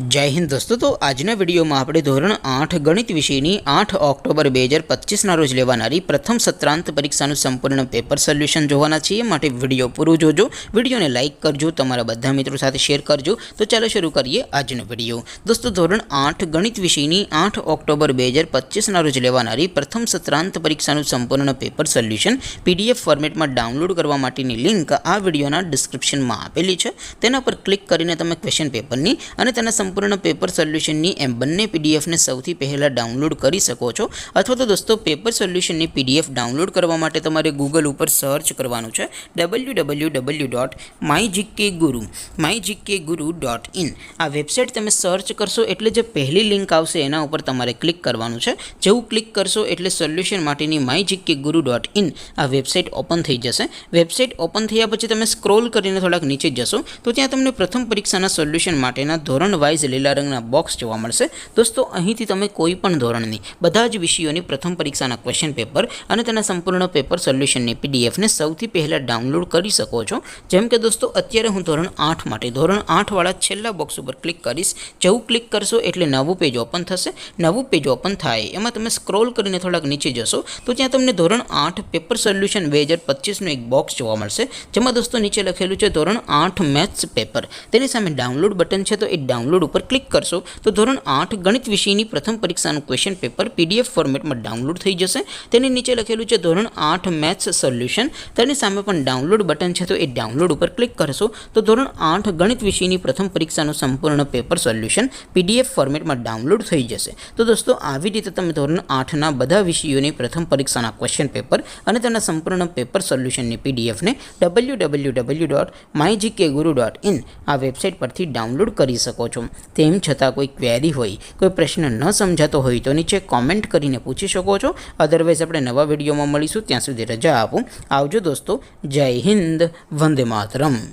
जय हिंद दोस्तों। तो आजना वीडियो में આપણે ધોરણ 8 ગણિત વિષયની 8 ઓક્ટોબર 2025 ના રોજ લેવાનારી પ્રથમ સત્રાંત પરીક્ષાનું સંપૂર્ણ પેપર સોલ્યુશન જોવાના છીએ। માટે વિડિયો પૂરો જોજો, વિડિયોને લાઈક કરજો, તમારા બધા મિત્રો સાથે શેર કરજો। તો ચાલો શરૂ કરીએ આજનો વિડિયો। દોસ્તો ધોરણ 8 ગણિત વિષયની 8 ઓક્ટોબર 2025 ના રોજ લેવાનારી પ્રથમ સત્રાંત પરીક્ષાનું સંપૂર્ણ પેપર સોલ્યુશન પીડીએફ ફોર્મેટમાં ડાઉનલોડ કરવા માટેની લિંક આ વિડિયોના ડિસ્ક્રિપ્શનમાં આપેલી છે। તેના પર ક્લિક કરીને તમે ક્વેશ્ચન પેપરની અને તેના संपूर्ण पेपर सोल्यूशन एम बने पीडीएफ ने सौथी पहला डाउनलॉड कर सको छो। अथवा तो दोस्तों पेपर सोल्यूशन पीडीएफ डाउनलॉड करवा माटे तमारे गूगल पर सर्च करवानुं छे www.mygkguru.in। आ वेबसाइट तमे सर्च करशो एटले जे पहली लिंक आवशे एना उपर तमारे क्लिक करवानुं छे। जेवुं क्लिक करशो एटले सोल्यूशन माटेनी mygkguru.in आ वेबसाइट ओपन थई जशे। वेबसाइट ओपन थया पछी तमे स्क्रॉल करीने थोड़ाक नीचे जशो तो त्यां तमने प्रथम परीक्षाना सोल्यूशन माटेना धोरण वाइज लीला रंगना बॉक्स जोवा मळशे। दोस्तों અહીંથી તમે કોઈ પણ ધોરણની બધા જ વિષયોની પ્રથમ પરીક્ષાના ક્વેશ્ચન પેપર અને તેના સંપૂર્ણ પેપર સોલ્યુશનની પીડીએફ ને સૌથી પહેલા ડાઉનલોડ કરી શકો છો। જેમ કે દોસ્તો અત્યારે હું ધોરણ 8 માટે ધોરણ 8 વાળા છેલ્લા બોક્સ ઉપર ક્લિક કરીશ। જેવું ક્લિક કરશો એટલે નવું પેજ ઓપન થશે। નવું પેજ ઓપન થાય એમાં તમે સ્ક્રોલ કરીને થોડાક નીચે જશો તો ત્યાં તમને ધોરણ 8 પેપર સોલ્યુશન 2025 નું એક બોક્સ જોવા મળશે। જેમાં દોસ્તો નીચે લખેલું છે ધોરણ 8 મેથ્સ પેપર। તેની સામે ડાઉનલોડ બટન છે તો એ डाउनलॉड पर क्लिक करशो तो धोरण 8 गणित विषयनी प्रथम परीक्षाનું क्वेश्चन पेपर पीडीएफ फॉर्मेट में डाउनलॉड थई जशे। तेनी नीचे लखेलुं छे धोरण 8 मैथ्स सोल्यूशन। तेनी सामे पण डाउनलॉड बटन छे तो ए डाउनलॉड पर क्लिक करशो तो धोरण 8 गणित विषयनी प्रथम परीक्षाનું संपूर्ण पेपर सोल्यूशन पीडीएफ फॉर्मेट में डाउनलॉड थई जशे। तो दोस्तों આવી રીતે તમે ધોરણ 8 ના બધા વિષયોની પ્રથમ પરીક્ષાના ક્વેશ્ચન પેપર અને તેના સંપૂર્ણ પેપર સોલ્યુશનની પીડીએફ ને www.mygkguru.in આ વેબસાઇટ પરથી ડાઉનલોડ કરી શકો છો। તેમ છતાં કોઈ ક્વેરી હોય, કોઈ પ્રશ્ન ન સમજાતો હોય તો નીચે કોમેન્ટ કરીને પૂછી શકો છો। અધરવાઇઝ આપણે નવા વિડીયોમાં મળીશું, ત્યાં સુધી રજા આપો। આવજો દોસ્તો। જય હિન્દ, વંદે માતરમ।